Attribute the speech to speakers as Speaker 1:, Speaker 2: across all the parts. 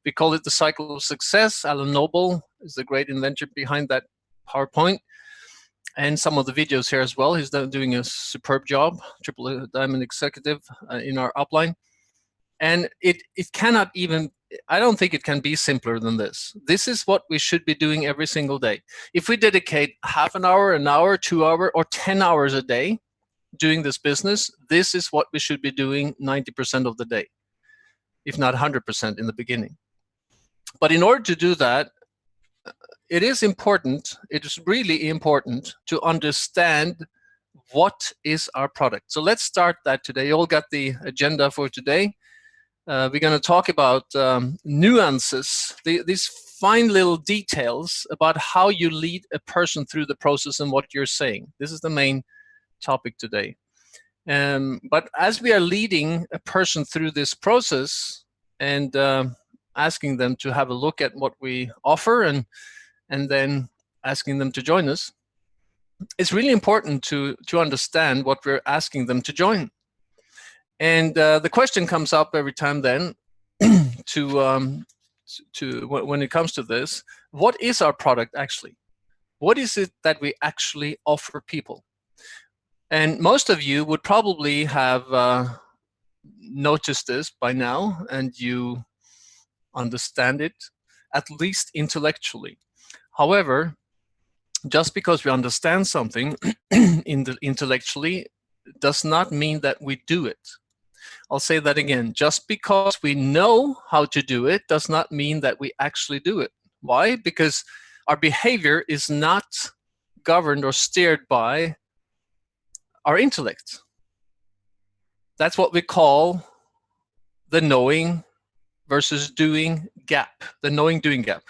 Speaker 1: We call it the cycle of success. Alan Noble is the great inventor behind that PowerPoint, and some of the videos here as well. He's doing a superb job, triple diamond executive in our upline. And it cannot even, I don't think it can be simpler than this. This is what we should be doing every single day. If we dedicate half an hour, 2 hours, or 10 hours a day doing this business, this is what we should be doing 90% of the day, if not 100% in the beginning. But in order to do that, it is really important to understand what is our product. So let's start that today. You all got the agenda for today. We're going to talk about nuances, these fine little details about how you lead a person through the process and what you're saying. This is the main topic today. But as we are leading a person through this process and asking them to have a look at what we offer and then asking them to join us, it's really important to understand what we're asking them to join. And the question comes up every time then to when it comes to this, what is our product actually? What is it that we actually offer people? And most of you would probably have noticed this by now, and you understand it, at least intellectually. However, just because we understand something intellectually does not mean that we do it. I'll say that again. Just because we know how to do it does not mean that we actually do it. Why? Because our behavior is not governed or steered by our intellect. That's what we call the knowing versus doing gap, the knowing-doing gap.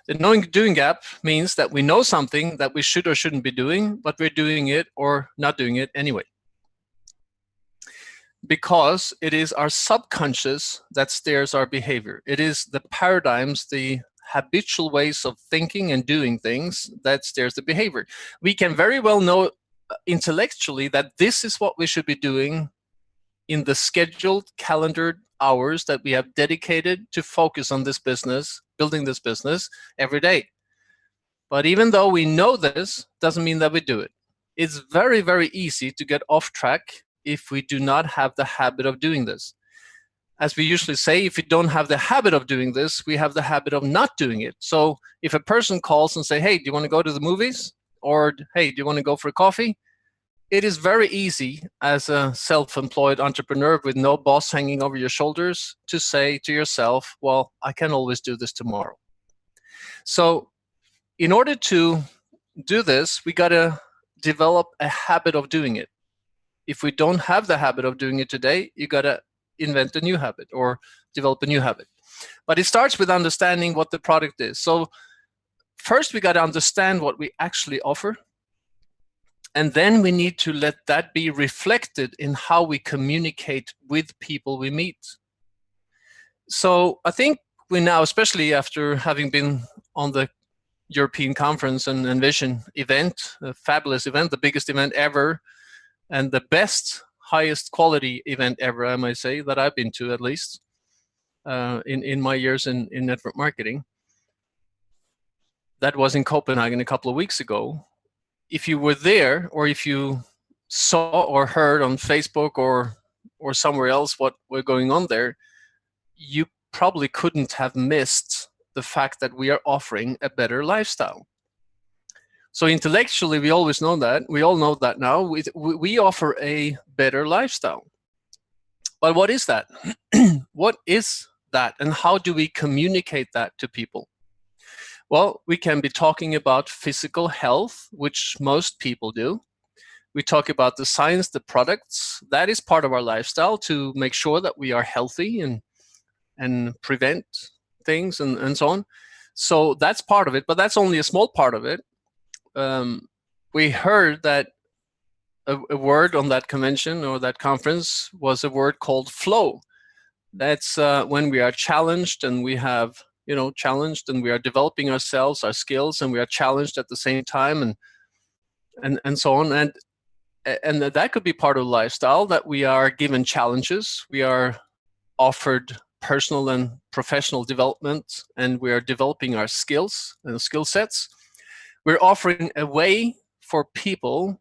Speaker 1: The knowing-doing gap means that we know something that we should or shouldn't be doing, but we're doing it or not doing it anyway. Because it is our subconscious that steers our behavior. It is the paradigms, the habitual ways of thinking and doing things that steers the behavior. We can very well know intellectually that this is what we should be doing in the scheduled calendared hours that we have dedicated to focus on this business, building this business every day. But even though we know this, doesn't mean that we do it. It's very, very easy to get off track if we do not have the habit of doing this. As we usually say, if we don't have the habit of doing this, we have the habit of not doing it. So if a person calls and say, hey, do you want to go to the movies? Or, hey, do you want to go for a coffee? It is very easy as a self-employed entrepreneur with no boss hanging over your shoulders to say to yourself, well, I can always do this tomorrow. So in order to do this, we got to develop a habit of doing it. If we don't have the habit of doing it today, you got to invent a new habit or develop a new habit. But it starts with understanding what the product is. So first, we got to understand what we actually offer. And then we need to let that be reflected in how we communicate with people we meet. So I think we now, especially after having been on the European Conference and Vision event, a fabulous event, the biggest event ever, and the best, highest quality event ever, I might say, that I've been to at least in my years in network marketing. That was in Copenhagen a couple of weeks ago. If you were there, or if you saw or heard on Facebook or somewhere else what were going on there, you probably couldn't have missed the fact that we are offering a better lifestyle. So intellectually, we always know that. We all know that now. We offer a better lifestyle. But what is that? What is that? And how do we communicate that to people? Well, we can be talking about physical health, which most people do. We talk about the science, the products. That is part of our lifestyle, to make sure that we are healthy and prevent things and so on. So that's part of it, but that's only a small part of it. We heard that a word on that convention or that conference was a word called flow. That's when we are challenged and we have, challenged and we are developing ourselves, our skills, and we are challenged at the same time and so on. And that could be part of the lifestyle, that we are given challenges, we are offered personal and professional development, and we are developing our skills and skill sets. We're offering a way for people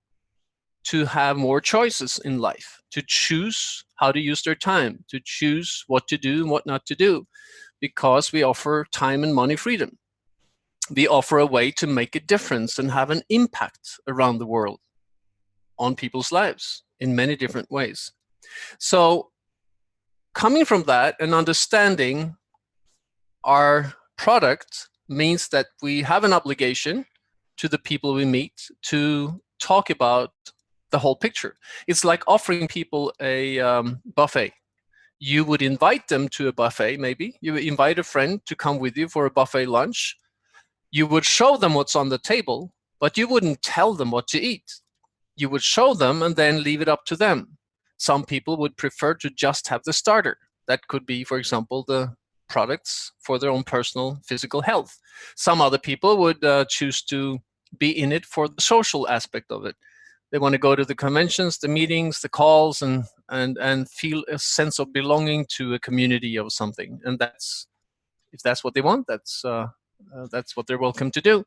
Speaker 1: to have more choices in life, to choose how to use their time, to choose what to do and what not to do, because we offer time and money freedom. We offer a way to make a difference and have an impact around the world on people's lives in many different ways. So coming from that and understanding our product means that we have an obligation to the people we meet to talk about the whole picture. It's like offering people a buffet. You would invite them to a buffet, maybe. You would invite a friend to come with you for a buffet lunch. You would show them what's on the table, but you wouldn't tell them what to eat. You would show them and then leave it up to them. Some people would prefer to just have the starter. That could be, for example, the products for their own personal physical health. Some other people would choose to be in it for the social aspect of it. They want to go to the conventions, the meetings, the calls, and feel a sense of belonging to a community of something. And that's, if that's what they want, that's what they're welcome to do.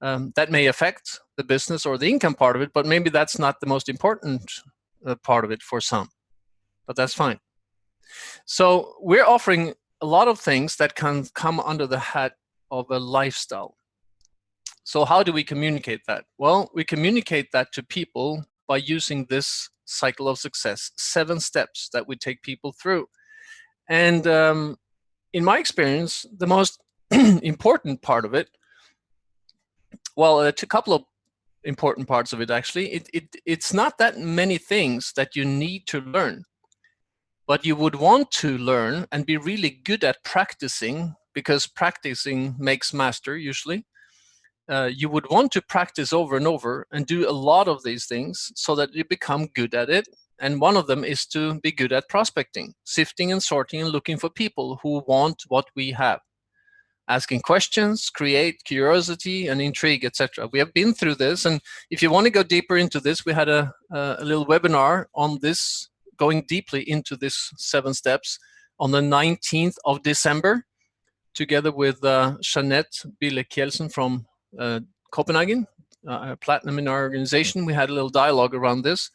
Speaker 1: That may affect the business or the income part of it, but maybe that's not the most important part of it for some. But that's fine. So we're offering a lot of things that can come under the hat of a lifestyle. So how do we communicate that? Well, we communicate that to people by using this cycle of success, 7 steps that we take people through. And in my experience, the most important part of it, well, it's a couple of important parts of it actually. It's not that many things that you need to learn, but you would want to learn and be really good at practicing, because practicing makes master usually. You would want to practice over and over and do a lot of these things so that you become good at it. And one of them is to be good at prospecting, sifting and sorting and looking for people who want what we have. Asking questions, create curiosity and intrigue, etc. We have been through this, and if you want to go deeper into this, we had a little webinar on this, going deeply into this 7 steps on the 19th of December, together with Jeanette Bille-Kjelsen from Copenhagen, Platinum in our organization. We had a little dialogue around this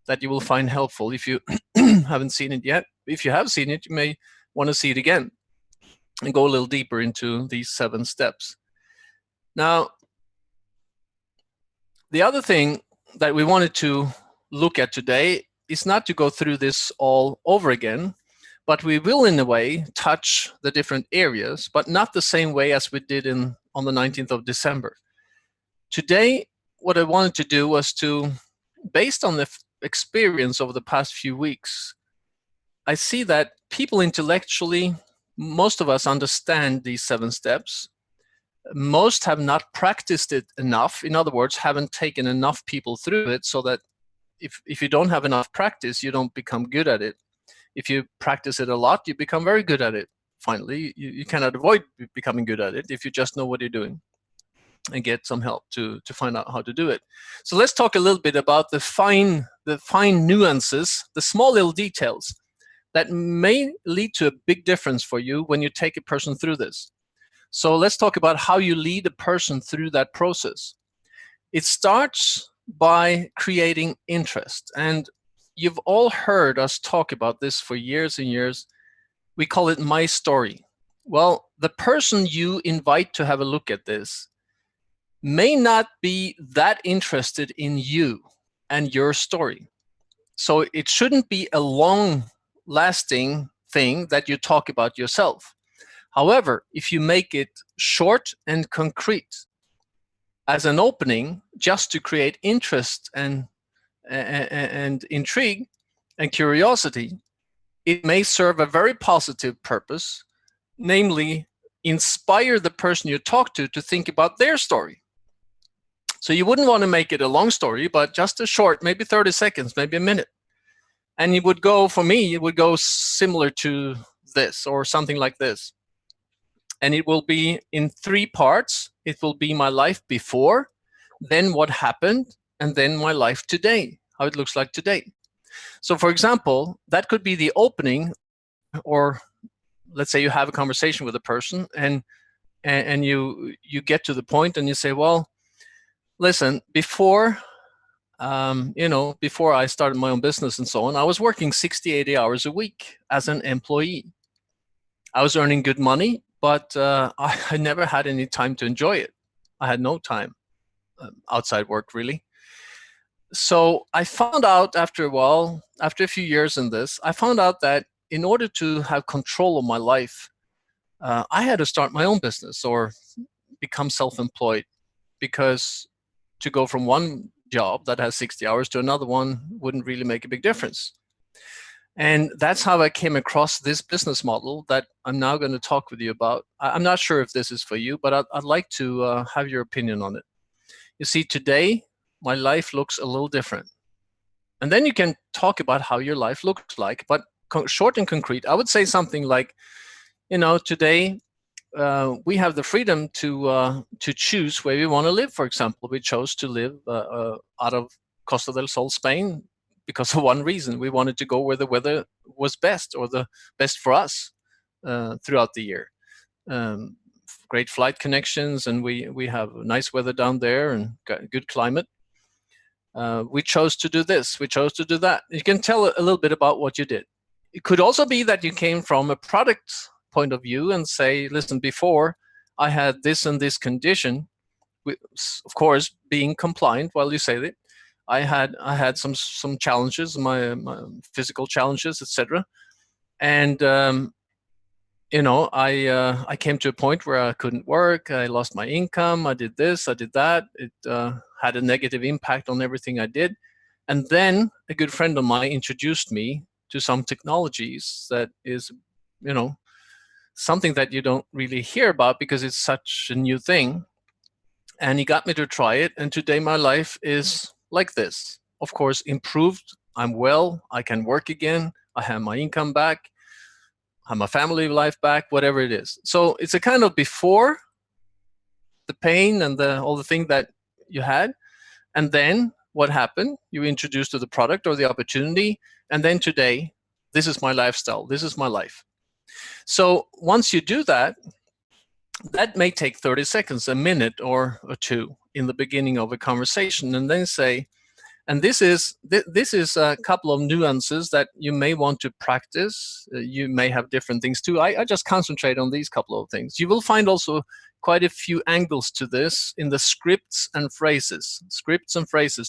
Speaker 1: that you will find helpful if you haven't seen it yet. If you have seen it, you may want to see it again and go a little deeper into these 7 steps. Now, the other thing that we wanted to look at today is not to go through this all over again, but we will, in a way, touch the different areas, but not the same way as we did on the 19th of December. Today, what I wanted to do was to, based on the experience over the past few weeks, I see that people intellectually, most of us understand these 7 steps. Most have not practiced it enough. In other words, haven't taken enough people through it, so that if you don't have enough practice, you don't become good at it. If you practice it a lot, you become very good at it. Finally, you cannot avoid becoming good at it if you just know what you're doing and get some help to find out how to do it. So let's talk a little bit about the fine nuances, the small little details that may lead to a big difference for you when you take a person through this. So let's talk about how you lead a person through that process. It starts by creating interest. And you've all heard us talk about this for years and years. We call it my story. Well, the person you invite to have a look at this may not be that interested in you and your story. So it shouldn't be a long-lasting thing that you talk about yourself. However, if you make it short and concrete as an opening, just to create interest and intrigue and curiosity, it may serve a very positive purpose, namely inspire the person you talk to think about their story. So you wouldn't want to make it a long story, but just a short, maybe 30 seconds, maybe a minute. And it would go, for me, it would go similar to this or something like this. And it will be in 3 parts. It will be my life before, then what happened, and then my life today, how it looks like today. So for example, that could be the opening or let's say you have a conversation with a person, and you get to the point and you say, well, listen, before I started my own business and so on, I was working 60, 80 hours a week as an employee. I was earning good money, but I never had any time to enjoy it. I had no time outside work, really. So I found out after a while, after a few years in this, I found out that in order to have control of my life, I had to start my own business or become self-employed, because to go from one job that has 60 hours to another one wouldn't really make a big difference. And that's how I came across this business model that I'm now going to talk with you about. I'm not sure if this is for you, but I'd like to have your opinion on it. You see, today, my life looks a little different. And then you can talk about how your life looks like, but short and concrete, I would say something like, today we have the freedom to choose where we want to live. For example, we chose to live out of Costa del Sol, Spain, because of one reason. We wanted to go where the weather was best, or the best for us throughout the year. Great flight connections, and we have nice weather down there and good climate. We chose to do this, we chose to do that. You can tell a little bit about what you did. It could also be that you came from a product point of view and say, listen, before I had this and this condition, of course, being compliant while you say that. I had some challenges, my physical challenges, etc. And I came to a point where I couldn't work. I lost my income. I did this, I did that. It had a negative impact on everything I did. And then a good friend of mine introduced me to some technologies that is, something that you don't really hear about because it's such a new thing. And he got me to try it. And today my life is like this. Of course, improved. I'm well. I can work again. I have my income back. I have my family life back, whatever it is. So it's a kind of before the pain and all the thing that you had. And then what happened? You introduced to the product or the opportunity. And then today, this is my lifestyle. This is my life. So once you do that, that may take 30 seconds, a minute or two in the beginning of a conversation, and then say, and this is a couple of nuances that you may want to practice. You may have different things too. I just concentrate on these couple of things. You will find also quite a few angles to this in the scripts and phrases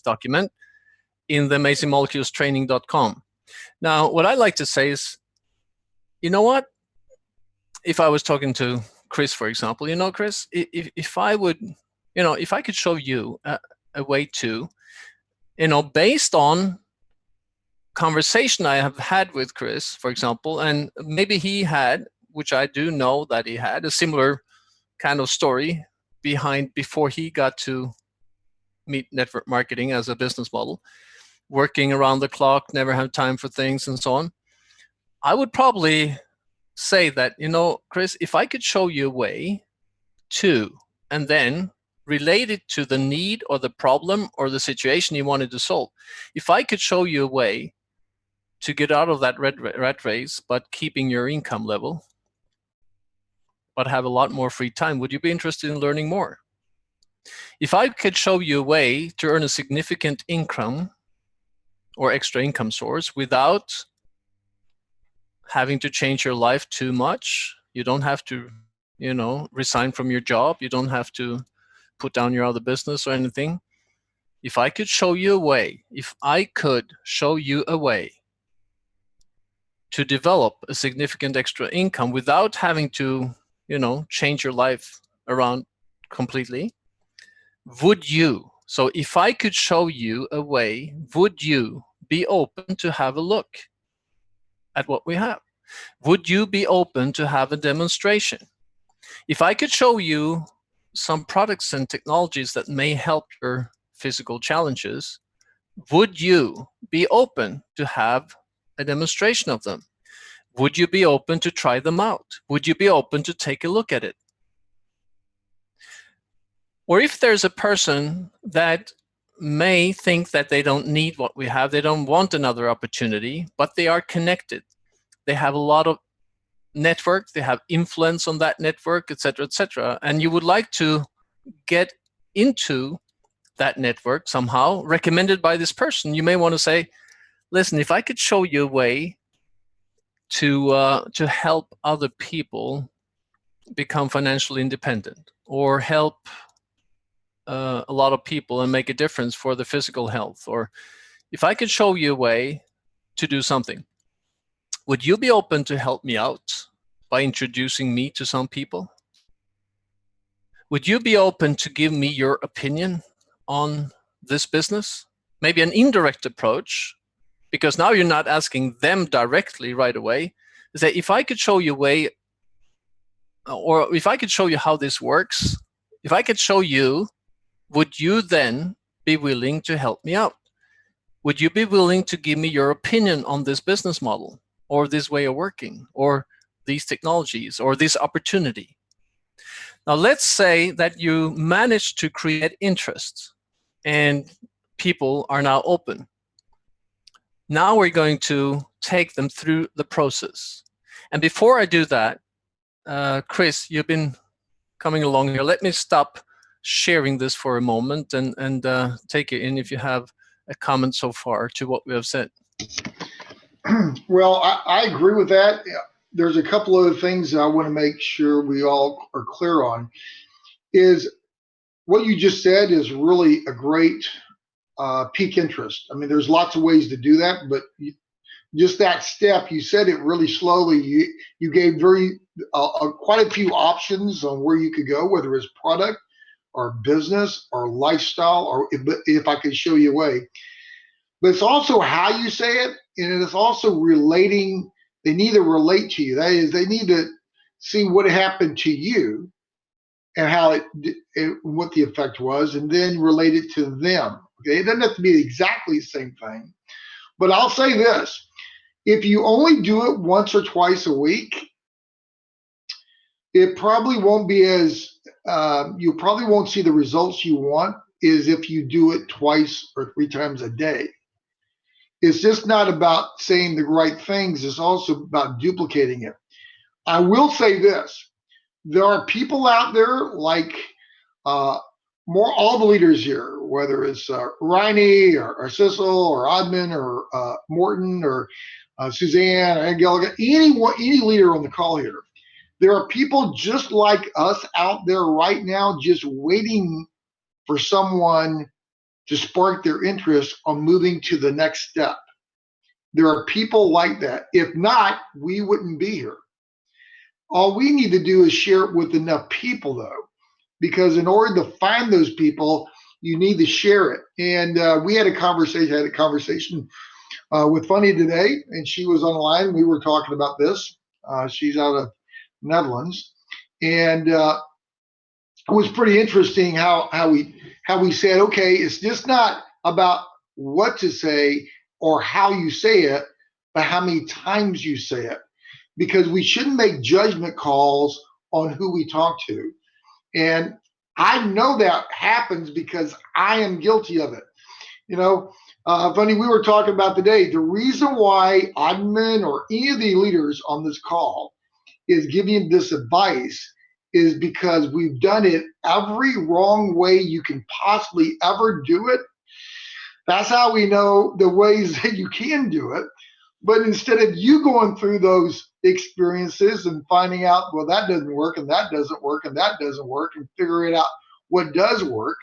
Speaker 1: document in the amazingmoleculestraining.com. Now, what I like to say is, you know what? If I was talking to Chris, for example, Chris, if I could show you a way to, based on conversation I have had with Chris, for example, and maybe he had, which I do know that he had, a similar kind of story before he got to meet network marketing as a business model, working around the clock, never have time for things and so on. I would probably say that, Chris, if I could show you a way to, and then relate it to the need or the problem or the situation you wanted to solve. If I could show you a way to get out of that rat race, but keeping your income level, but have a lot more free time, would you be interested in learning more? If I could show you a way to earn a significant income or extra income source without having to change your life too much, you don't have to, resign from your job. You don't have to put down your other business or anything. If I could show you a way to develop a significant extra income without having to, change your life around completely, would you? So if I could show you a way, would you be open to have a look at what we have? Would you be open to have a demonstration? If I could show you some products and technologies that may help your physical challenges, would you be open to have a demonstration of them? Would you be open to try them out? Would you be open to take a look at it? Or if there's a person that may think that they don't need what we have, they don't want another opportunity, but they are connected. They have a lot of network, they have influence on that network, etc., etc., and you would like to get into that network somehow, recommended by this person, you may want to say, listen, if I could show you a way to help other people become financially independent, or help a lot of people and make a difference for their physical health, or if I could show you a way to do something, would you be open to help me out by introducing me to some people? Would you be open to give me your opinion on this business? Maybe an indirect approach, because now you're not asking them directly right away. Say, if I could show you a way, or if I could show you how this works, if I could show you, would you then be willing to help me out? Would you be willing to give me your opinion on this business model, or this way of working, or these technologies, or this opportunity? Now, let's say that you manage to create interest and people are now open. Now we're going to take them through the process. And before I do that, Chris, you've been coming along here. Let me stop sharing this for a moment and take it in if you have a comment so far to what we have said.
Speaker 2: Well, I agree with that. There's a couple other things I want to make sure we all are clear on. Is what you just said is really a great peak interest. I mean, there's lots of ways to do that, but just that step, you said it really slowly. You gave quite a few options on where you could go, whether it's product or business or lifestyle, or if I could show you a way. But it's also how you say it, and it's also relating. They need to relate to you. That is, they need to see what happened to you and how what the effect was, and then relate it to them. Okay, it doesn't have to be exactly the same thing. But I'll say this: if you only do it once or twice a week, it probably won't be as you probably won't see the results you want as if you do it twice or three times a day. It's just not about saying the right things, it's also about duplicating it. I will say this: there are people out there like all the leaders here, whether it's Riney or Sissel or Oddmund or Morton or Suzanne or Angelica, any leader on the call here. There are people just like us out there right now, just waiting for someone to spark their interest on moving to the next step. There are people like that. If not, we wouldn't be here. All we need to do is share it with enough people, though, because in order to find those people, you need to share it. And we had a conversation. I had a conversation with Funny today, and she was on the line. We were talking about this. She's out of Netherlands, and it was pretty interesting how we said, okay, it's just not about what to say or how you say it, but how many times you say it, because we shouldn't make judgment calls on who we talk to. And I know that happens because I am guilty of it. You know, Funny, we were talking about today, the reason why Oddman or any of the leaders on this call is giving this advice is because we've done it every wrong way you can possibly ever do it. That's how we know the ways that you can do it. But instead of you going through those experiences and finding out, well, that doesn't work and that doesn't work and that doesn't work, and figuring out what does work,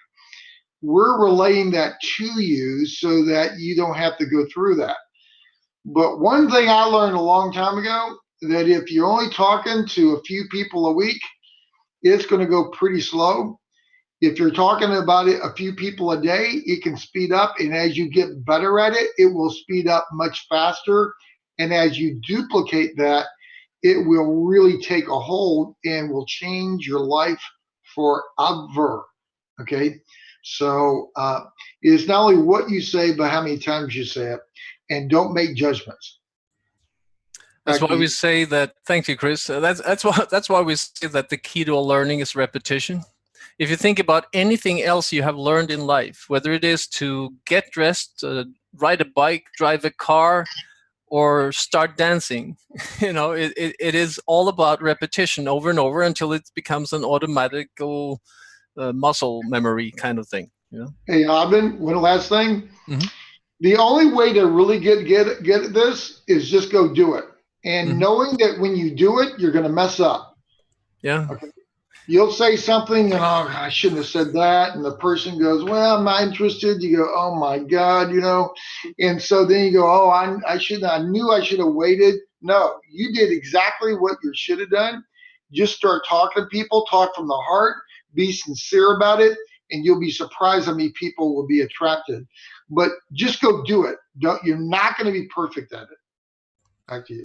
Speaker 2: we're relaying that to you so that you don't have to go through that. But one thing I learned a long time ago, that if you're only talking to a few people a week, it's going to go pretty slow. If you're talking about it a few people a day, it can speed up. And as you get better at it, it will speed up much faster. And as you duplicate that, it will really take a hold and will change your life forever. Okay. So it's not only what you say, but how many times you say it. And don't make judgments.
Speaker 1: That's why we say that. Thank you, Chris. That's why we say that the key to all learning is repetition. If you think about anything else you have learned in life, whether it is to get dressed, ride a bike, drive a car, or start dancing. It is all about repetition over and over until it becomes an automatical muscle memory kind of thing.
Speaker 2: Hey, Oddmund, one last thing.
Speaker 1: Hmm.
Speaker 2: The only way to really get at this is just go do it, and
Speaker 1: Hmm.
Speaker 2: knowing that when you do it, you're going to mess up.
Speaker 1: Yeah.
Speaker 2: Okay. You'll say something and, oh, I shouldn't have said that, and the person goes, well, I'm not interested. You go, oh my God, and so then you go, oh, I knew I should have waited. No, you did exactly what you should have done. Just start talking to people, talk from the heart, be sincere about it, and you'll be surprised how many people will be attracted. But just go do it. You're not going to be perfect at it. Back to you.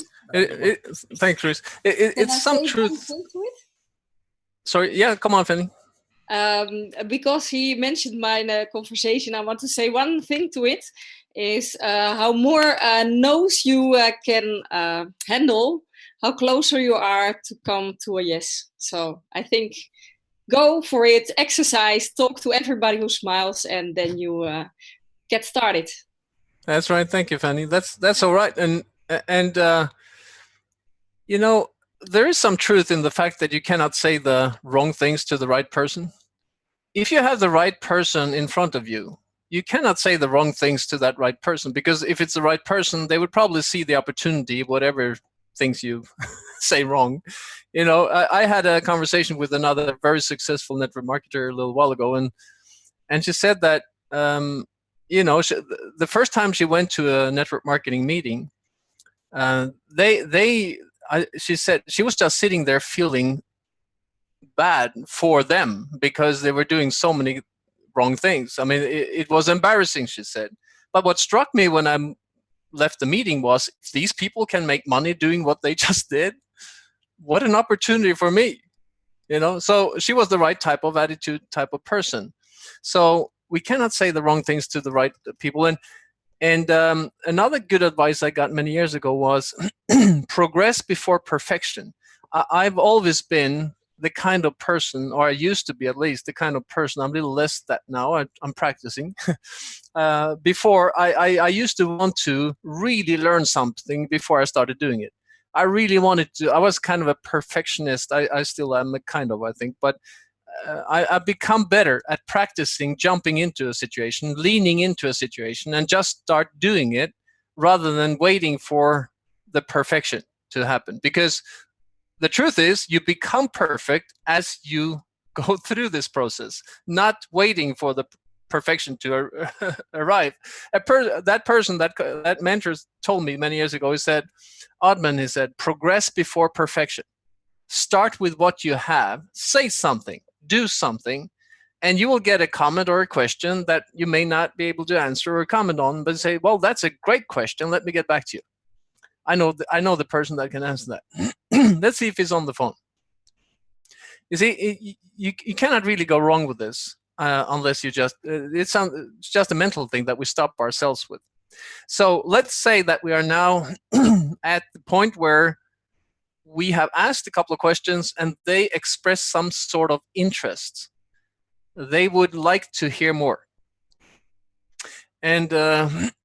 Speaker 1: Thanks, Chris.
Speaker 3: Can
Speaker 1: It's
Speaker 3: I
Speaker 1: some
Speaker 3: say
Speaker 1: truth.
Speaker 3: one thing to it?
Speaker 1: Sorry, yeah, come on, Fanny.
Speaker 3: Because he mentioned my conversation, I want to say one thing to it is how more no's you can handle, how closer you are to come to a yes. So I think go for it, exercise, talk to everybody who smiles, and then you get started.
Speaker 1: That's right. Thank you, Fanny. That's all right. And there is some truth in the fact that you cannot say the wrong things to the right person. If you have the right person in front of you, you cannot say the wrong things to that right person, because if it's the right person, they would probably see the opportunity, whatever things you say wrong. I had a conversation with another very successful network marketer a little while ago, and she said that the first time she went to a network marketing meeting, she said she was just sitting there feeling bad for them because they were doing so many wrong things. I mean, it was embarrassing, she said. But what struck me when I left the meeting was, if these people can make money doing what they just did, what an opportunity for me. So she was the right type of attitude, type of person. So we cannot say the wrong things to the right people. And another good advice I got many years ago was progress before perfection. I've always been the kind of person, or I used to be at least, the kind of person, I'm a little less that now, I'm practicing. Before, I used to want to really learn something before I started doing it. I really wanted to, I was kind of a perfectionist. I still am, a kind of, I think, but I've become better at practicing jumping into a situation, leaning into a situation, and just start doing it rather than waiting for the perfection to happen. Because the truth is, you become perfect as you go through this process, not waiting for the perfection to arrive. That mentor told me many years ago, he said, Oddmund, he said, progress before perfection. Start with what you have, say something, do something, and you will get a comment or a question that you may not be able to answer or comment on, but say, well, that's a great question. Let me get back to you. I know the person that can answer that. Let's see if he's on the phone. You see, you cannot really go wrong with this unless you just, it's just a mental thing that we stop ourselves with. So let's say that we are now at the point where we have asked a couple of questions and they express some sort of interest. They would like to hear more. And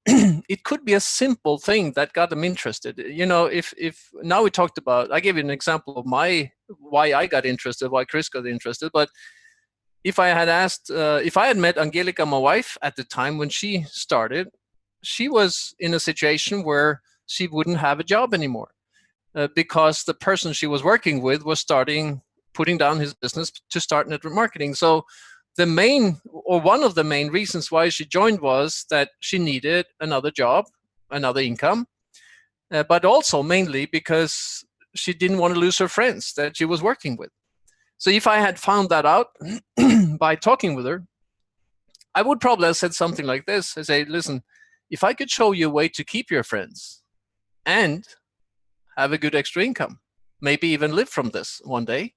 Speaker 1: it could be a simple thing that got them interested. If now we talked about, I gave you an example of why I got interested, why Chris got interested. But if I had met Angelica, my wife, at the time when she started, she was in a situation where she wouldn't have a job anymore. Because the person she was working with was putting down his business to start network marketing. So one of the main reasons why she joined was that she needed another job, another income, but also mainly because she didn't want to lose her friends that she was working with. So if I had found that out by talking with her, I would probably have said something like this. I say, listen, if I could show you a way to keep your friends and have a good extra income, maybe even live from this one day,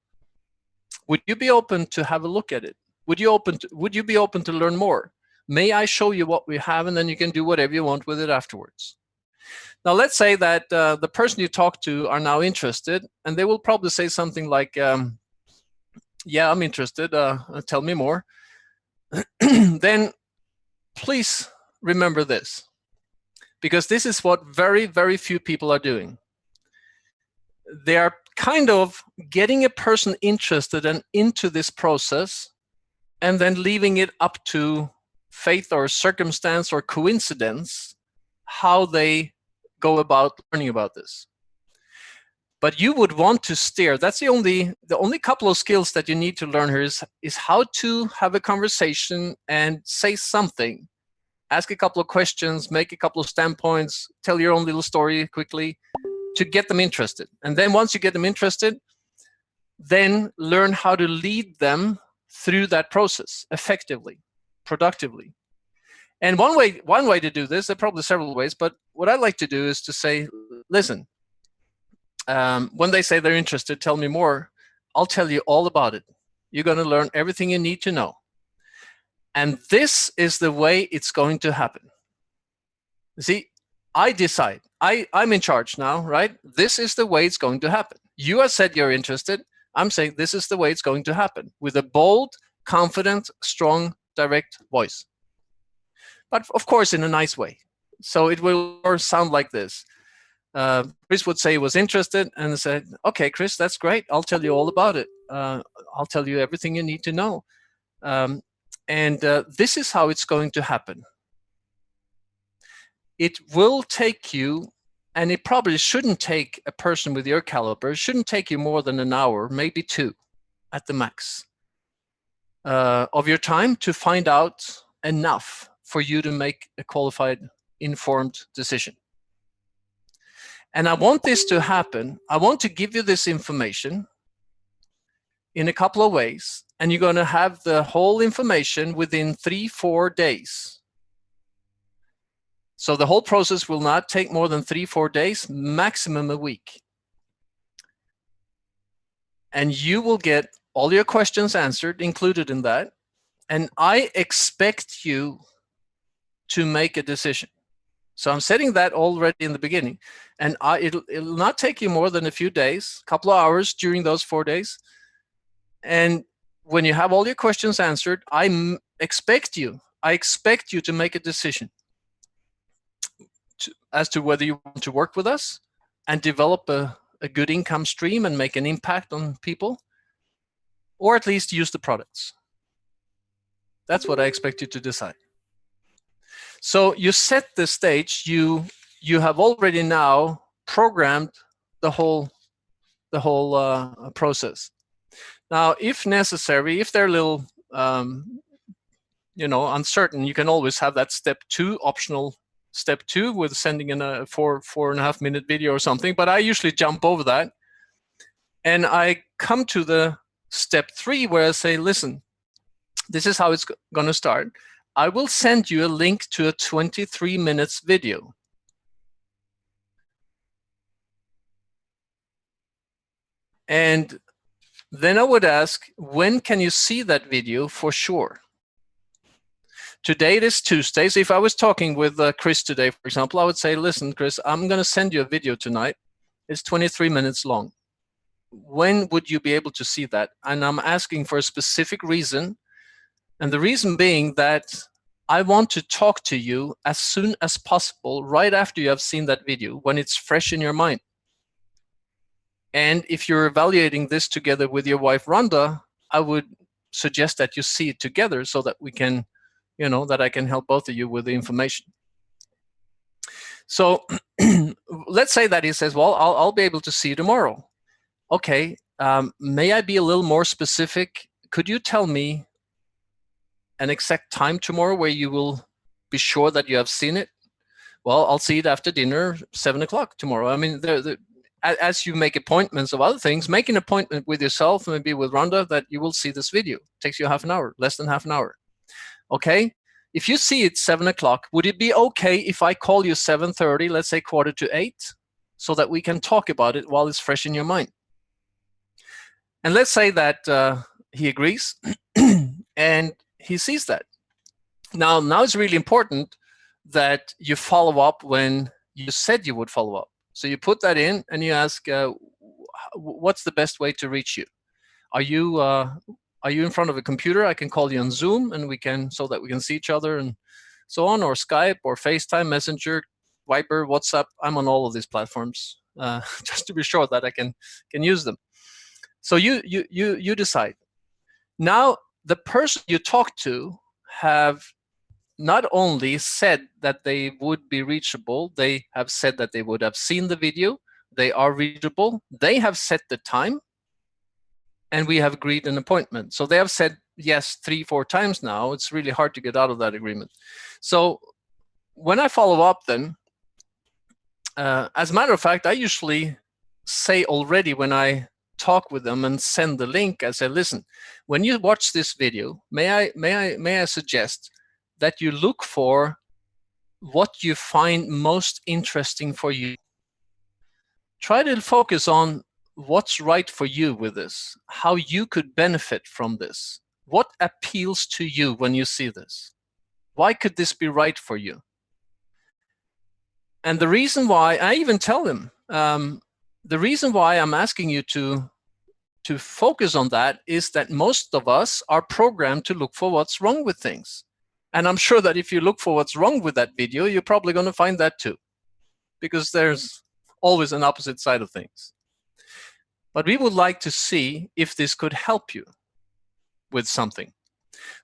Speaker 1: would you be open to have a look at it? Would you be open to learn more? May I show you what we have, and then you can do whatever you want with it afterwards. Now, let's say that the person you talk to are now interested, and they will probably say something like, yeah, I'm interested, tell me more. Then please remember this. because this is what very, very few people are doing. They are kind of getting a person interested and into this process and then leaving it up to fate or circumstance or coincidence how they go about learning about this. But you would want to steer. That's the only couple of skills that you need to learn here is how to have a conversation and say something. Ask a couple of questions, make a couple of standpoints, tell your own little story quickly to get them interested. And then once you get them interested, then learn how to lead them through that process effectively, productively. And one way to do this, there are probably several ways, but what I like to do is to say, listen, when they say they're interested, tell me more. I'll tell you all about it. You're going to learn everything you need to know. And this is the way it's going to happen. See, I decide. I'm in charge now, right? This is the way it's going to happen. You have said you're interested. I'm saying this is the way it's going to happen, with a bold, confident, strong, direct voice. But of course, in a nice way. So it will sound like this. Chris would say he was interested and said, okay, Chris, that's great. I'll tell you all about it. I'll tell you everything you need to know. And this is how it's going to happen. It will take you, and it probably shouldn't take a person with your caliber, it shouldn't take you more than an hour, maybe 2 at the max of your time to find out enough for you to make a qualified, informed decision. And I want this to happen. I want to give you this information in a couple of ways, and you're going to have the whole information within 3-4 days. So the whole process will not take more than 3-4 days, maximum a week. And you will get all your questions answered, included in that. And I expect you to make a decision. So I'm setting that already in the beginning. And it'll not take you more than a few days, a couple of hours during those 4 days. And when you have all your questions answered, I expect you to make a decision as to whether you want to work with us and develop a good income stream and make an impact on people, or at least use the products. That's what I expect you to decide. So you set the stage. You have already now programmed the whole process. Now, if necessary, if they're a little uncertain, you can always have that step 2, optional step 2, with sending in a 4.5 minute video or something. But I usually jump over that, and I come to the step 3 where I say, listen, this is how it's going to start. I will send you a link to a 23 minutes video. And then I would ask, when can you see that video for sure? Today it is Tuesday. So if I was talking with Chris today, for example, I would say, listen, Chris, I'm going to send you a video tonight. It's 23 minutes long. When would you be able to see that? And I'm asking for a specific reason. And the reason being that I want to talk to you as soon as possible, right after you have seen that video, when it's fresh in your mind. And if you're evaluating this together with your wife, Rhonda, I would suggest that you see it together so that we can, that I can help both of you with the information. So let's say that he says, well, I'll be able to see you tomorrow. Okay, may I be a little more specific? Could you tell me an exact time tomorrow where you will be sure that you have seen it? Well, I'll see it after dinner, 7 o'clock tomorrow. I mean, as you make appointments of other things, make an appointment with yourself, maybe with Rhonda, that you will see this video. It takes you half an hour, less than half an hour. Okay? If you see it 7 o'clock, would it be okay if I call you 7:30, let's say 7:45, so that we can talk about it while it's fresh in your mind? And let's say that he agrees and he sees that. Now it's really important that you follow up when you said you would follow up. So you put that in and you ask, what's the best way to reach you? Are you in front of a computer? I can call you on Zoom and so that we can see each other and so on, or Skype or FaceTime, Messenger, Viber, WhatsApp. I'm on all of these platforms just to be sure that I can use them. So you decide. Now the person you talk to have not only said that they would be reachable, they have said that they would have seen the video, they are reachable, they have set the time, and we have agreed an appointment. So they have said yes 3-4 times now. It's really hard to get out of that agreement. So when I follow up then, as a matter of fact, I usually say already when I talk with them and send the link, I say, listen, when you watch this video, may I suggest that you look for what you find most interesting for you. Try to focus on what's right for you with this, how you could benefit from this. What appeals to you when you see this? Why could this be right for you? And the reason why, I even tell them, the reason why I'm asking you to focus on that is that most of us are programmed to look for what's wrong with things. And I'm sure that if you look for what's wrong with that video, you're probably going to find that too, because there's always an opposite side of things. But we would like to see if this could help you with something.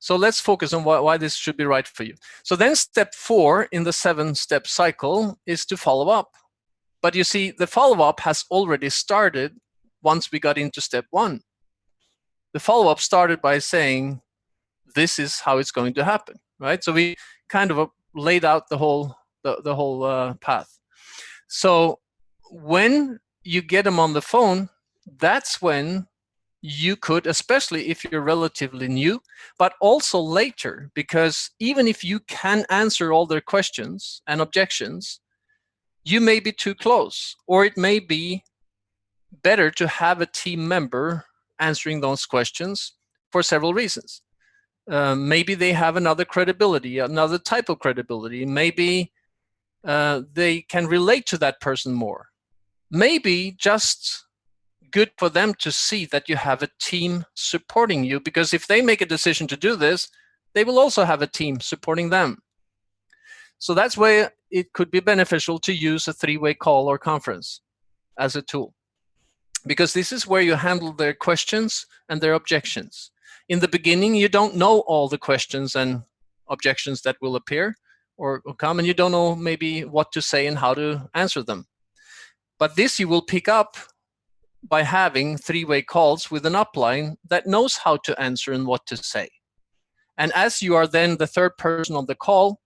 Speaker 1: So let's focus on why this should be right for you. So then step 4 in the 7-step cycle is to follow up. But you see, the follow-up has already started once we got into step 1. The follow-up started by saying, this is how it's going to happen, right? So we kind of laid out the whole path. So when you get them on the phone, that's when you could, especially if you're relatively new, but also later, because even if you can answer all their questions and objections, you may be too close, or it may be better to have a team member answering those questions for several reasons. Maybe they have another credibility, another type of credibility. Maybe they can relate to that person more. Maybe just good for them to see that you have a team supporting you, because if they make a decision to do this, they will also have a team supporting them. So that's why it could be beneficial to use a 3-way call or conference as a tool, because this is where you handle their questions and their objections. In the beginning, you don't know all the questions and objections that will appear or come, and you don't know maybe what to say and how to answer them. But this you will pick up by having 3-way calls with an upline that knows how to answer and what to say. And as you are then the third person on the call,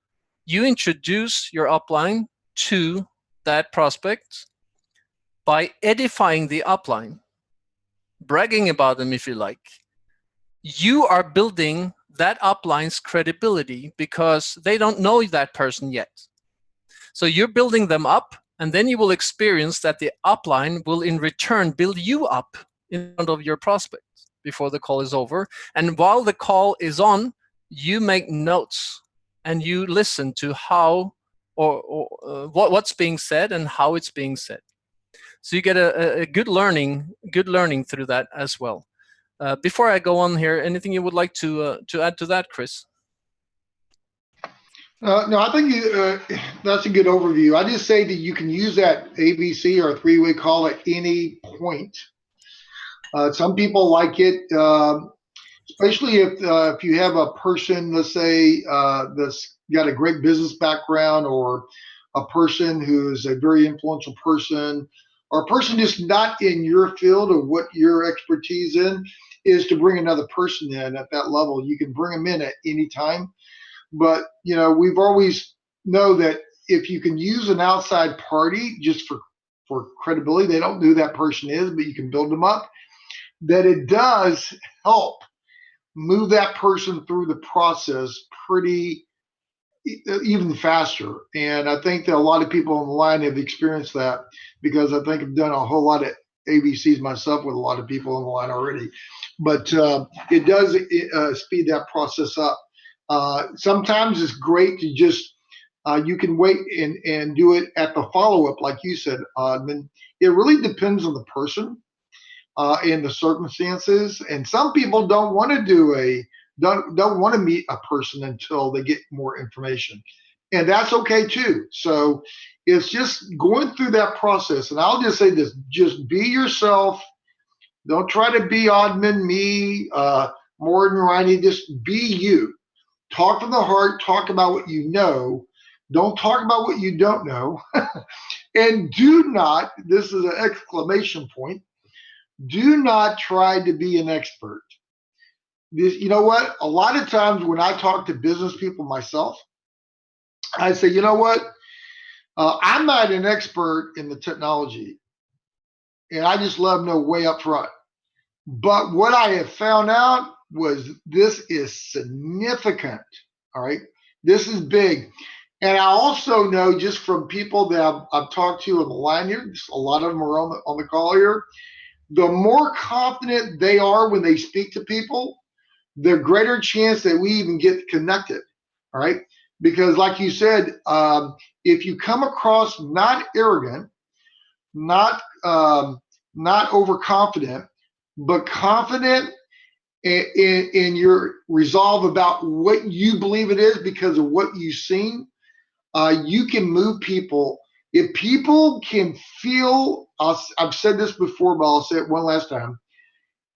Speaker 1: you introduce your upline to that prospect by edifying the upline, bragging about them if you like. You are building that upline's credibility because they don't know that person yet. So you're building them up, and then you will experience that the upline will in return build you up in front of your prospect before the call is over. And while the call is on, you make notes and you listen to how or what's being said and how it's being said. So you get a good learning through that as well. Before I go on here, anything you would like to add to that, Chris?
Speaker 2: No, I think that's a good overview. I just say that you can use that ABC or 3-way call at any point. Some people like it, especially if you have a person, let's say, that's got a great business background, or a person who's a very influential person, or a person just not in your field of what your expertise in is, to bring another person in at that level. You can bring them in at any time. But, we've always know that if you can use an outside party just for credibility, they don't know who that person is, but you can build them up, that it does help move that person through the process pretty even faster. And I think that a lot of people on the line have experienced that, because I think I've done a whole lot of ABCs myself with a lot of people on the line already. But it does speed that process up. Sometimes it's great to just you can wait and do it at the follow-up, like you said, Oddmund. It really depends on the person and the circumstances. And some people don't want to don't want to meet a person until they get more information. and that's okay too. So it's just going through that process. And I'll just say this: just be yourself. Don't try to be Oddmund, me, Morton, Riney. Just be you. Talk from the heart. Talk about what you know. Don't talk about what you don't know. And do not, this is an exclamation point, do not try to be an expert. This, you know what? A lot of times when I talk to business people myself, I say, you know what? I'm not an expert in the technology, and I just love to know way up front. But what I have found out was this is significant. All right. This is big. And I also know just from people that I've talked to on the line here, a lot of them are on the call here, the more confident they are when they speak to people, the greater chance that we even get connected. All right. Because, like you said, if you come across not arrogant, not not overconfident, but confident in your resolve about what you believe it is because of what you've seen, you can move people. If people can feel, I've said this before, but I'll say it one last time.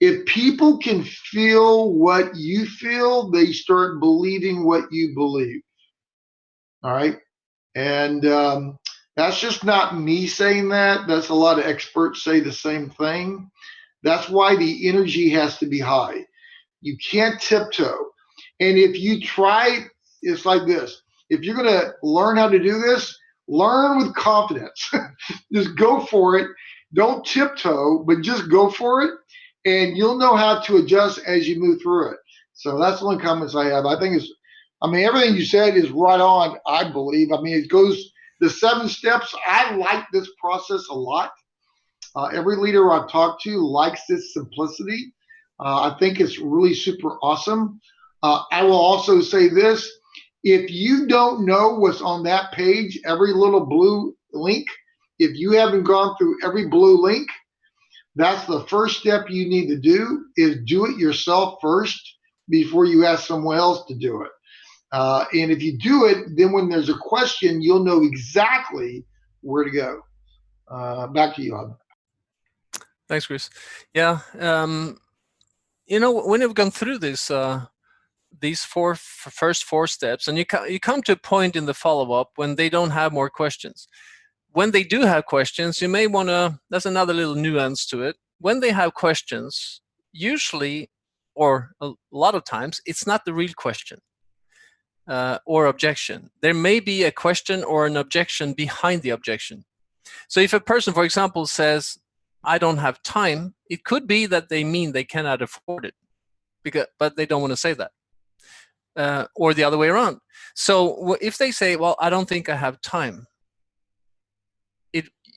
Speaker 2: If people can feel what you feel, they start believing what you believe. All right. And that's just not me saying that. That's a lot of experts say the same thing. That's why the energy has to be high. You can't tiptoe. And if you try, it's like this. If you're going to learn how to do this, learn with confidence. Just go for it. Don't tiptoe, but just go for it. And you'll know how to adjust as you move through it. So that's the only comments I have. I think it's, I mean, everything you said is right on, I believe. I mean, it goes, the 7 steps. I like this process a lot. Every leader I've talked to likes this simplicity. I think it's really super awesome. I will also say this. If you don't know what's on that page, every little blue link, if you haven't gone through every blue link, that's the first step you need to do is do it yourself first before you ask someone else to do it. And if you do it, then when there's a question, you'll know exactly where to go. Back to you, Odd.
Speaker 1: Thanks, Chris. Yeah, you know, when you've gone through this, these first 4 steps, and you come to a point in the follow-up when they don't have more questions. When they do have questions, you may want to, that's another little nuance to it. When they have questions, usually, or a lot of times, it's not the real question or objection. There may be a question or an objection behind the objection. So if a person, for example, says, I don't have time, it could be that they mean they cannot afford it, but they don't want to say that. Or the other way around. So if they say, well, I don't think I have time,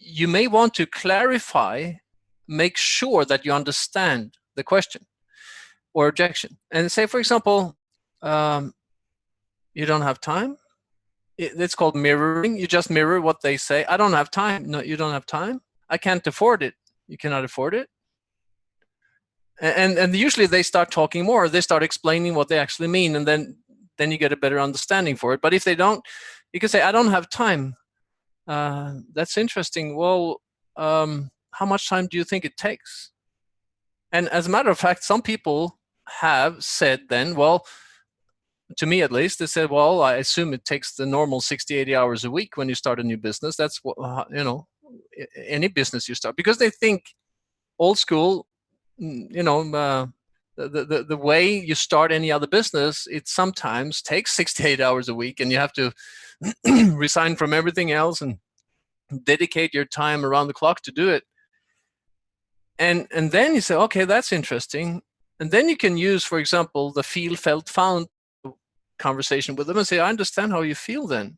Speaker 1: you may want to clarify, make sure that you understand the question or objection. And say, for example, you don't have time? It's called mirroring. You just mirror what they say. I don't have time. No, you don't have time. I can't afford it. You cannot afford it. And usually they start talking more. They start explaining what they actually mean, and then you get a better understanding for it. But if they don't, you can say, I don't have time. That's interesting. Well, how much time do you think it takes? And as a matter of fact, some people have said then, well, to me at least, they said, well, I assume it takes the normal 60, 80 hours a week when you start a new business. That's what, any business you start, because they think old school, the way you start any other business, it sometimes takes 68 hours a week, and you have to resign from everything else and dedicate your time around the clock to do it. And then you say, okay, that's interesting. And then you can use, for example, the feel, felt, found conversation with them and say, I understand how you feel then.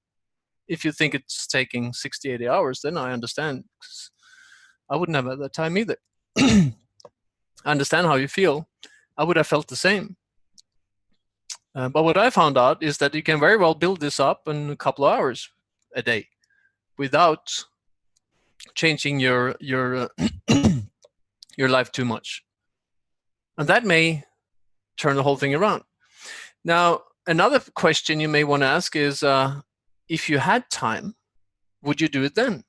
Speaker 1: If you think it's taking 60, 80 hours, then I understand. I wouldn't have had that time either. I understand how you feel. I would have felt the same. But what I found out is that you can very well build this up in a couple of hours a day without changing your your life too much. And that may turn the whole thing around. Now, another question you may want to ask is, if you had time, would you do it then?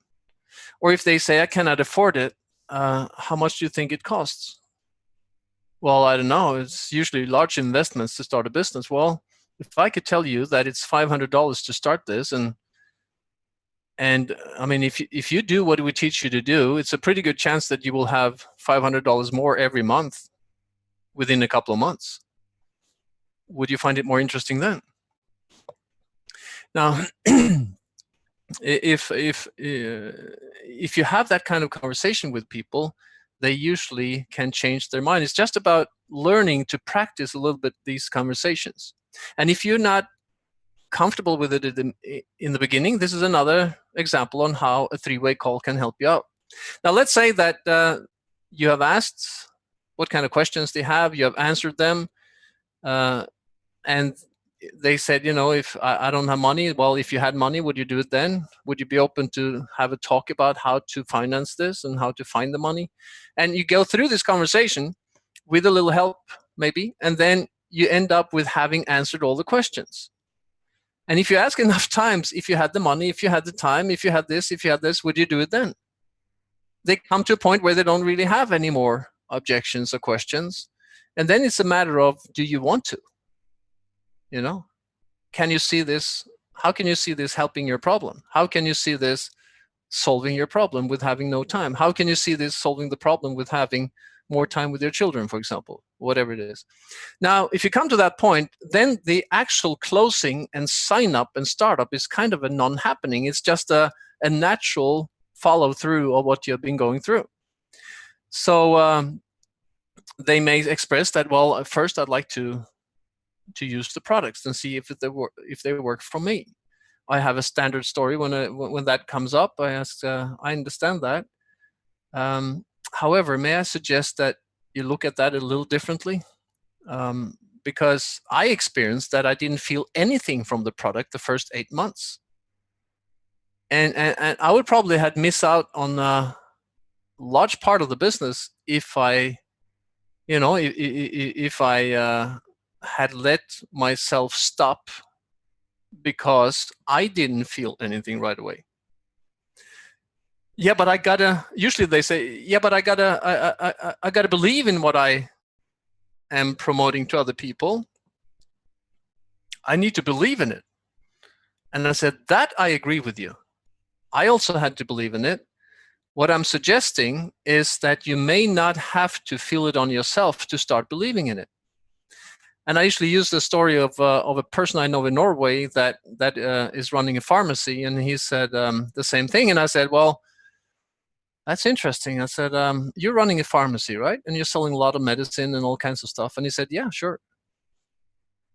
Speaker 1: Or if they say, I cannot afford it, how much do you think it costs? Well, I don't know. It's usually large investments to start a business. Well, if I could tell you that it's $500 to start this, and I mean, if you do what we teach you to do, it's a pretty good chance that you will have $500 more every month within a couple of months. Would you find it more interesting then? Now, if you have that kind of conversation with people, they usually can change their mind. It's just about learning to practice a little bit these conversations. And if you're not comfortable with it in the beginning, this is another example on how a three-way call can help you out. Now, let's say that you have asked what kind of questions they have, you have answered them, and they said, if I don't have money, well, if you had money, would you do it then? Would you be open to have a talk about how to finance this and how to find the money? And you go through this conversation with a little help, maybe, and then you end up with having answered all the questions. And if you ask enough times, if you had the money, if you had the time, if you had this, would you do it then? They come to a point where they don't really have any more objections or questions. And then it's a matter of, do you want to? Can you see this? How can you see this helping your problem? How can you see this solving your problem with having no time? How can you see this solving the problem with having more time with your children, for example, whatever it is? Now, if you come to that point, then the actual closing and sign up and startup is kind of a non-happening. It's just a natural follow through of what you've been going through. So they may express that, well, at first I'd like to use the products and see if they work for me. I have a standard story when that comes up. I ask, I understand that. However, may I suggest that you look at that a little differently? Because I experienced that I didn't feel anything from the product the first 8 months. And I would probably have missed out on a large part of the business if I had let myself stop because I didn't feel anything right away. Yeah, but I gotta. Usually they say, yeah, but I gotta believe in what I am promoting to other people. I need to believe in it. And I said, that I agree with you. I also had to believe in it. What I'm suggesting is that you may not have to feel it on yourself to start believing in it. And I usually use the story of a person I know in Norway that is running a pharmacy, and he said the same thing. And I said, well, that's interesting. I said, you're running a pharmacy, right? And you're selling a lot of medicine and all kinds of stuff. And he said, yeah, sure.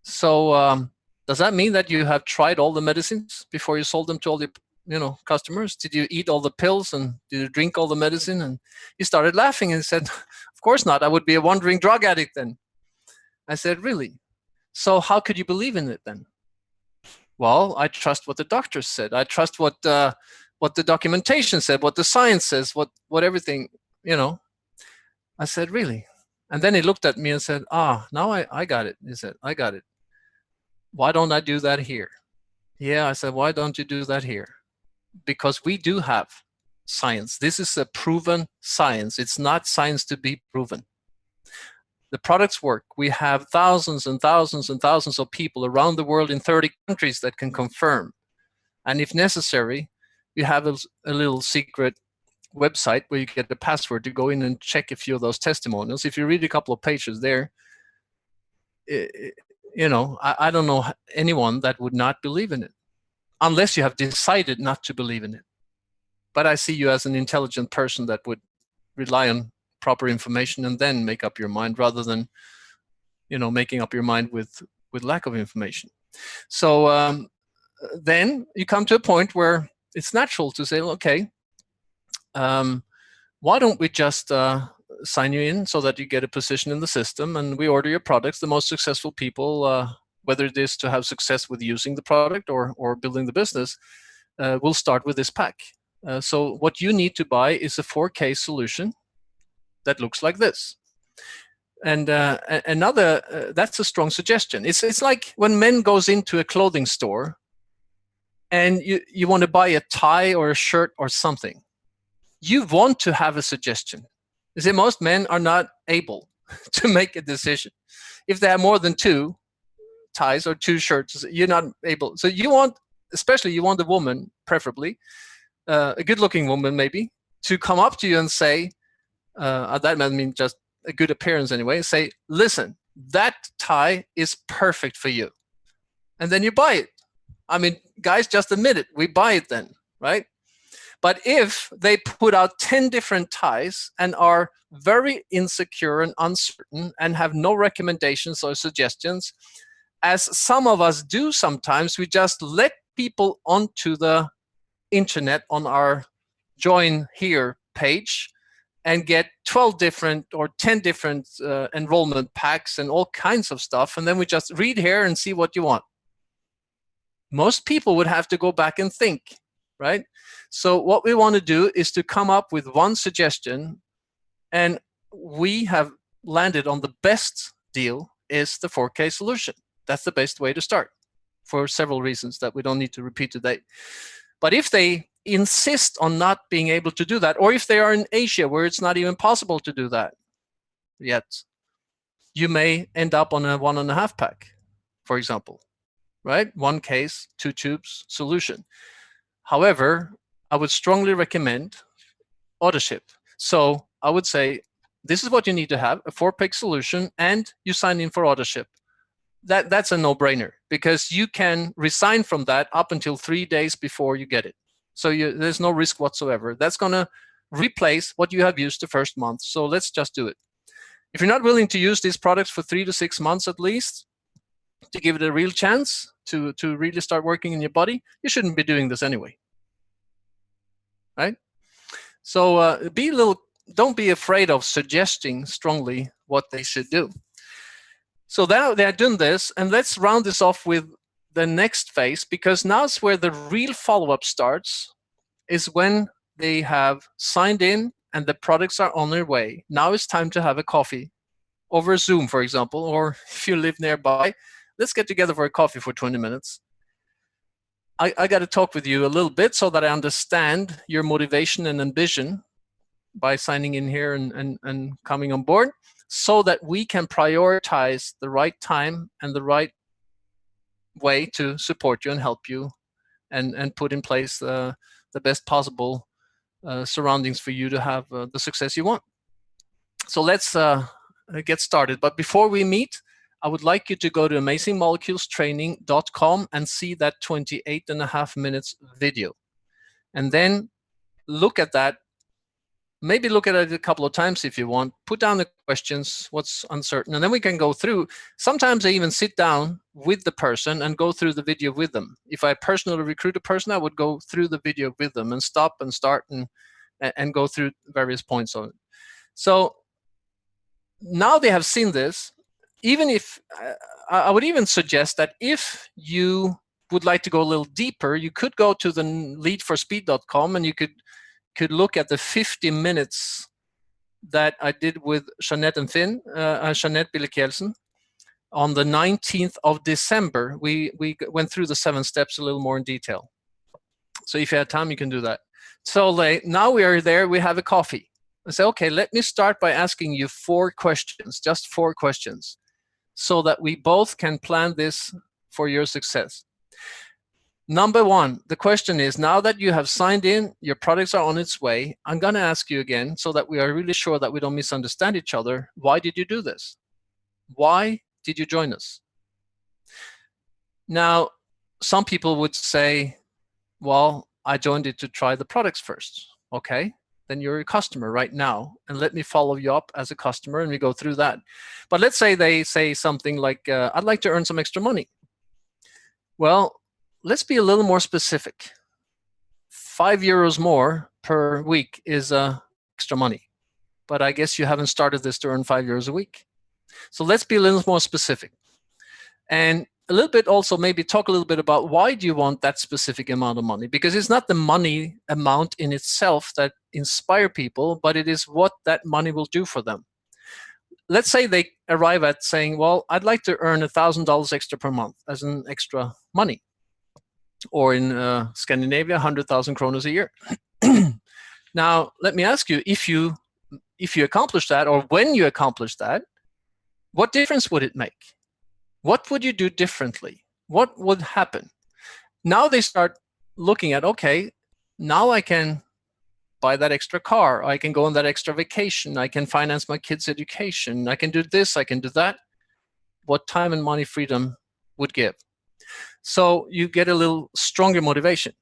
Speaker 1: So does that mean that you have tried all the medicines before you sold them to all the customers? Did you eat all the pills and did you drink all the medicine? And he started laughing and said, of course not. I would be a wandering drug addict then. I said, really? So how could you believe in it then? Well, I trust what the doctors said. I trust what the documentation said, what the science says, what everything, I said, really? And then he looked at me and said, now I got it. He said, I got it. Why don't I do that here? Yeah, I said, why don't you do that here? Because we do have science. This is a proven science. It's not science to be proven. The products work. We have thousands and thousands and thousands of people around the world in 30 countries that can confirm. And if necessary, you have a little secret website where you get the password to go in and check a few of those testimonials. If you read a couple of pages there, I don't know anyone that would not believe in it, unless you have decided not to believe in it. But I see you as an intelligent person that would rely on proper information and then make up your mind, rather than making up your mind with lack of information. So then you come to a point where it's natural to say, okay, why don't we just sign you in so that you get a position in the system and we order your products. The most successful people, whether it is to have success with using the product or building the business, will start with this pack. So what you need to buy is a 4K solution that looks like this. And another, that's a strong suggestion. It's like when men goes into a clothing store and you want to buy a tie or a shirt or something, you want to have a suggestion. You see, most men are not able to make a decision. If they have more than 2 ties or 2 shirts, you're not able. So you want, especially you want a woman, preferably, a good-looking woman maybe, to come up to you and say, that might mean just a good appearance anyway, say, listen, that tie is perfect for you. And then you buy it. I mean, guys, just admit it. We buy it then, right? But if they put out 10 different ties and are very insecure and uncertain and have no recommendations or suggestions, as some of us do sometimes, we just let people onto the internet on our join here page and get 12 different or 10 different enrollment packs and all kinds of stuff. And then we just read here and see what you want. Most people would have to go back and think, right? So what we want to do is to come up with one suggestion, and we have landed on the best deal is the 4K solution. That's the best way to start for several reasons that we don't need to repeat today. But if they insist on not being able to do that, or if they are in Asia where it's not even possible to do that yet, you may end up on a 1.5 pack, for example, right? 1 case, 2 tubes solution. However, I would strongly recommend AutoShip. So I would say, this is what you need to have, a 4-pack solution, and you sign in for AutoShip. That's a no-brainer, because you can resign from that up until 3 days before you get it. So there's no risk whatsoever. That's going to replace what you have used the first month. So let's just do it. If you're not willing to use these products for 3 to 6 months at least, to give it a real chance to really start working in your body, you shouldn't be doing this anyway. Right? So don't be afraid of suggesting strongly what they should do. So now they're doing this, and let's round this off with the next phase, because now it's where the real follow-up starts, is when they have signed in and the products are on their way. Now it's time to have a coffee over Zoom, for example, or if you live nearby, let's get together for a coffee for 20 minutes. I got to talk with you a little bit so that I understand your motivation and ambition by signing in here and coming on board, so that we can prioritize the right time and the right way to support you and help you and put in place the best possible surroundings for you to have the success you want. So let's get started. But before we meet, I would like you to go to amazingmoleculestraining.com and see that 28.5 minutes video. And then look at that. Maybe look at it a couple of times if you want. Put down the questions, what's uncertain, and then we can go through. Sometimes I even sit down with the person and go through the video with them. If I personally recruit a person, I would go through the video with them and stop and start and go through various points of it. So now they have seen this. Even if I would even suggest that if you would like to go a little deeper, you could go to the leadforspeed.com and you could look at the 50 minutes that I did with Jeanette and Finn, Jeanette Bille-Kjelsen, on the 19th of December. We went through the 7 steps a little more in detail. So if you have time, you can do that. So now we are there, we have a coffee. I say, okay, let me start by asking you 4 questions, just 4 questions, so that we both can plan this for your success. Number 1, the question is, now that you have signed in, your products are on its way, I'm going to ask you again so that we are really sure that we don't misunderstand each other. Why did you do this? Why did you join us? Now, some people would say, well, I joined it to try the products first. Okay, then you're a customer right now, and let me follow you up as a customer and we go through that. But let's say they say something like, I'd like to earn some extra money. Well, let's be a little more specific. €5 more per week is extra money, but I guess you haven't started this to earn €5 a week. So let's be a little more specific. And a little bit also maybe talk a little bit about why do you want that specific amount of money? Because it's not the money amount in itself that inspire people, but it is what that money will do for them. Let's say they arrive at saying, well, I'd like to earn $1,000 extra per month as an extra money. or in Scandinavia, 100,000 kronas a year. Now, let me ask you, if you accomplish that, or when you accomplish that, what difference would it make? What would you do differently? What would happen? Now they start looking at, okay, now I can buy that extra car, I can go on that extra vacation, I can finance my kids' education, I can do this, I can do that. What time and money freedom would give. So you get a little stronger motivation.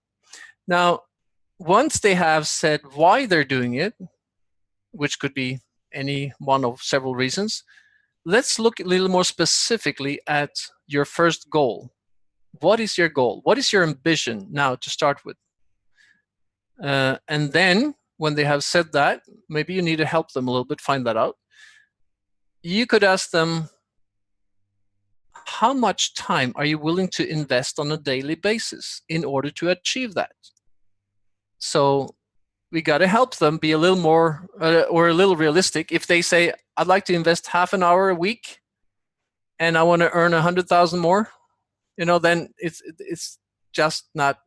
Speaker 1: Now, once they have said why they're doing it, which could be any one of several reasons, let's look a little more specifically at your first goal. What is your goal? What is your ambition now to start with? And then when they have said that, maybe you need to help them a little bit find that out. You could ask them, how much time are you willing to invest on a daily basis in order to achieve that? So we got to help them be a little more or a little realistic. If they say, I'd like to invest half an hour a week and I want to earn 100,000 more, then it's just not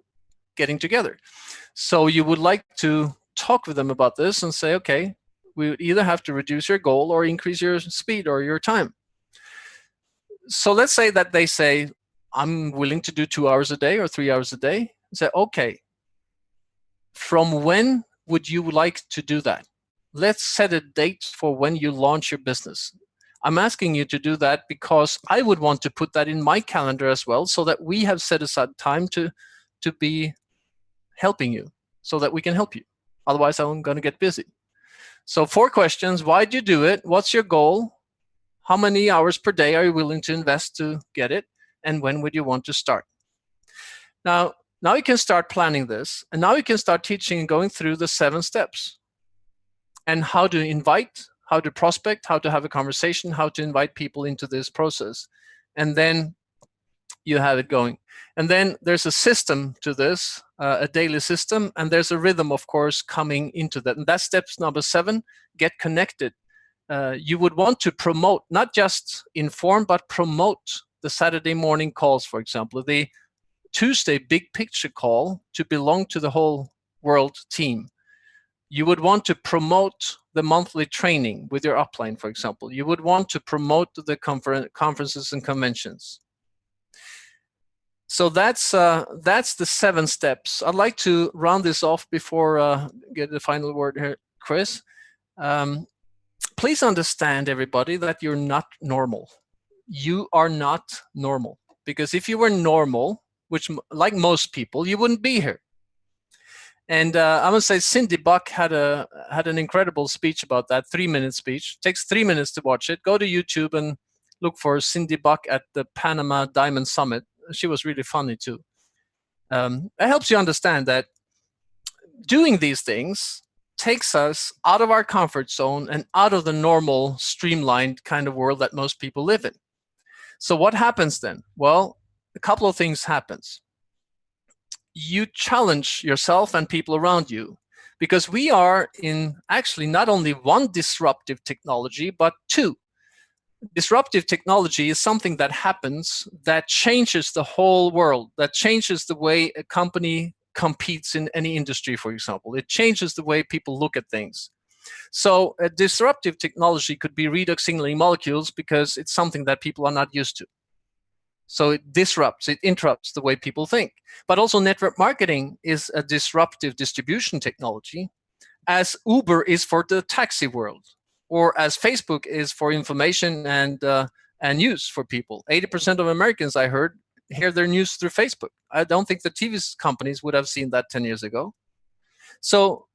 Speaker 1: getting together. So you would like to talk with them about this and say, okay, we would either have to reduce your goal or increase your speed or your time. So let's say that they say, I'm willing to do 2 hours a day or 3 hours a day. Say, okay, from when would you like to do that? Let's set a date for when you launch your business. I'm asking you to do that because I would want to put that in my calendar as well, so that we have set aside time to be helping you, so that we can help you. Otherwise, I'm going to get busy. So 4 questions. Why do you do it? What's your goal? How many hours per day are you willing to invest to get it? And when would you want to start? Now you can start planning this, and now you can start teaching and going through the 7 steps and how to invite, how to prospect, how to have a conversation, how to invite people into this process. And then you have it going. And then there's a system to this, a daily system, and there's a rhythm, of course, coming into that. And that's step number 7, get connected. You would want to promote, not just inform, but promote the Saturday morning calls, for example, the Tuesday big picture call to belong to the whole world team. You would want to promote the monthly training with your upline, for example. You would want to promote the conferences and conventions. So that's the 7 steps. I'd like to round this off before get the final word here, Chris. Please understand, everybody, that you're not normal. You are not normal. Because if you were normal, which like most people, you wouldn't be here. And I must say, Cindy Buck had an incredible speech about that, 3-minute speech. It takes 3 minutes to watch it. Go to YouTube and look for Cindy Buck at the Panama Diamond Summit. She was really funny too. It helps you understand that doing these things takes us out of our comfort zone and out of the normal, streamlined kind of world that most people live in. So what happens then? Well, a couple of things happens. You challenge yourself and people around you, because we are in actually not only one disruptive technology, but 2. Disruptive technology is something that happens that changes the whole world, that changes the way a company competes in any industry, for example. It changes the way people look at things. So a disruptive technology could be redox signaling molecules, because it's something that people are not used to. So it disrupts, it interrupts the way people think. But also network marketing is a disruptive distribution technology, as Uber is for the taxi world, or as Facebook is for information and news for people. 80% of Americans, I heard, hear their news through Facebook. I don't think the TV companies would have seen that 10 years ago. So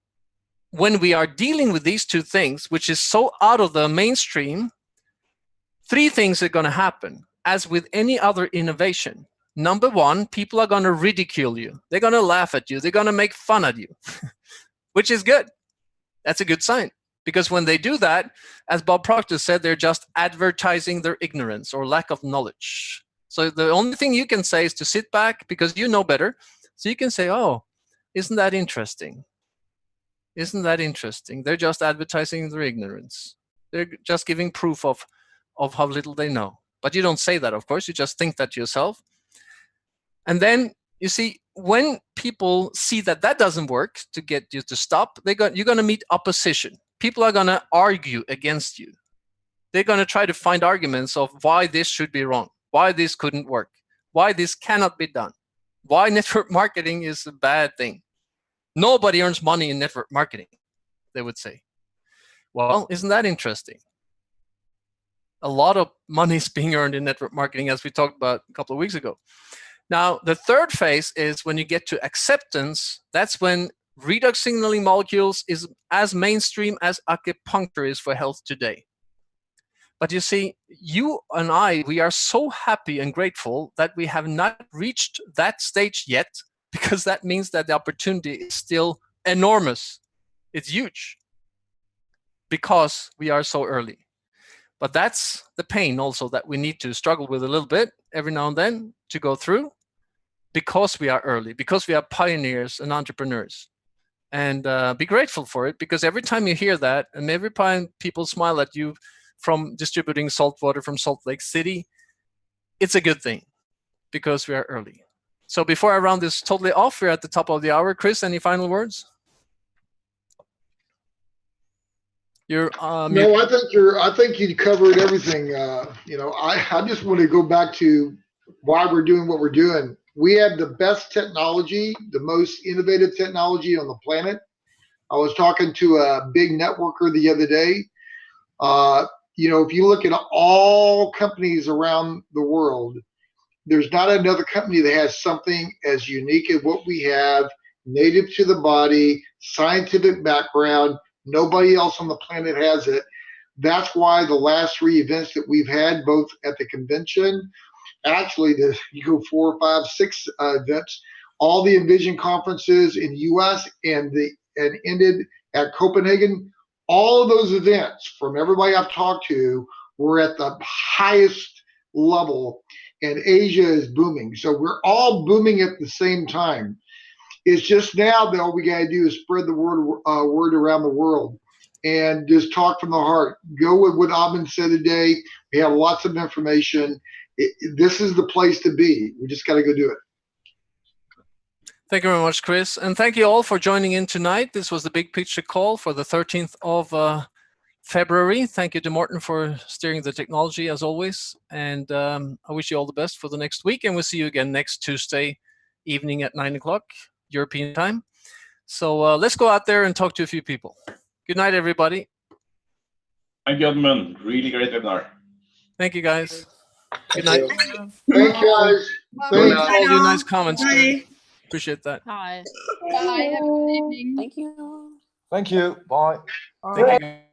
Speaker 1: when we are dealing with these 2 things, which is so out of the mainstream, 3 things are going to happen. As with any other innovation, number 1, people are going to ridicule you. They're going to laugh at you. They're going to make fun of you, which is good. That's a good sign. Because when they do that, as Bob Proctor said, they're just advertising their ignorance or lack of knowledge. So the only thing you can say is to sit back, because you know better. So you can say, oh, isn't that interesting? Isn't that interesting? They're just advertising their ignorance. They're just giving proof of how little they know. But you don't say that, of course. You just think that yourself. And then, you see, when people see that that doesn't work to get you to stop, you're going to meet opposition. People are going to argue against you. They're going to try to find arguments of why this should be wrong, why this couldn't work, why this cannot be done, why network marketing is a bad thing. Nobody earns money in network marketing, they would say. Well, isn't that interesting? A lot of money is being earned in network marketing, as we talked about a couple of weeks ago. Now, the third phase is when you get to acceptance. That's when redox signaling molecules is as mainstream as acupuncture is for health today. But you see, you and I, we are so happy and grateful that we have not reached that stage yet, because that means that the opportunity is still enormous. It's huge because we are so early. But that's the pain also that we need to struggle with a little bit every now and then to go through, because we are early, because we are pioneers and entrepreneurs. And be grateful for it, because every time you hear that and every time people smile at you from distributing salt water from Salt Lake City, it's a good thing because we are early. So before I round this totally off, we're at the top of the hour. Chris, any final words?
Speaker 2: No, I think you covered everything. I just want to go back to why we're doing what we're doing. We have the best technology, the most innovative technology on the planet. I was talking to a big networker the other day. If you look at all companies around the world, there's not another company that has something as unique as what we have, native to the body, scientific background. Nobody else on the planet has it. That's why the last 3 events that we've had, both at the convention, actually, you go 4, 5, 6 events, all the Envision conferences in the U.S. and ended at Copenhagen. All of those events, from everybody I've talked to, were at the highest level, and Asia is booming. So we're all booming at the same time. It's just now that all we got to do is spread the word around the world and just talk from the heart. Go with what Oddmund said today. We have lots of information. This is the place to be. We just got to go do it.
Speaker 1: Thank you very much, Chris. And thank you all for joining in tonight. This was the Big Picture Call for the 13th of February. Thank you to Morten for steering the technology as always. And I wish you all the best for the next week. And we'll see you again next Tuesday evening at 9 o'clock European time. So let's go out there and talk to a few people. Good night, everybody.
Speaker 4: Thank you, Oddmund. Really great webinar.
Speaker 1: Thank you, guys. Good night.
Speaker 2: Thank you, guys.
Speaker 1: Thanks for all your nice comments.
Speaker 5: Bye.
Speaker 1: Appreciate that.
Speaker 6: Hi.
Speaker 5: Bye. Have a good evening.
Speaker 6: Thank you.
Speaker 7: Thank you. Bye.
Speaker 1: Thank you.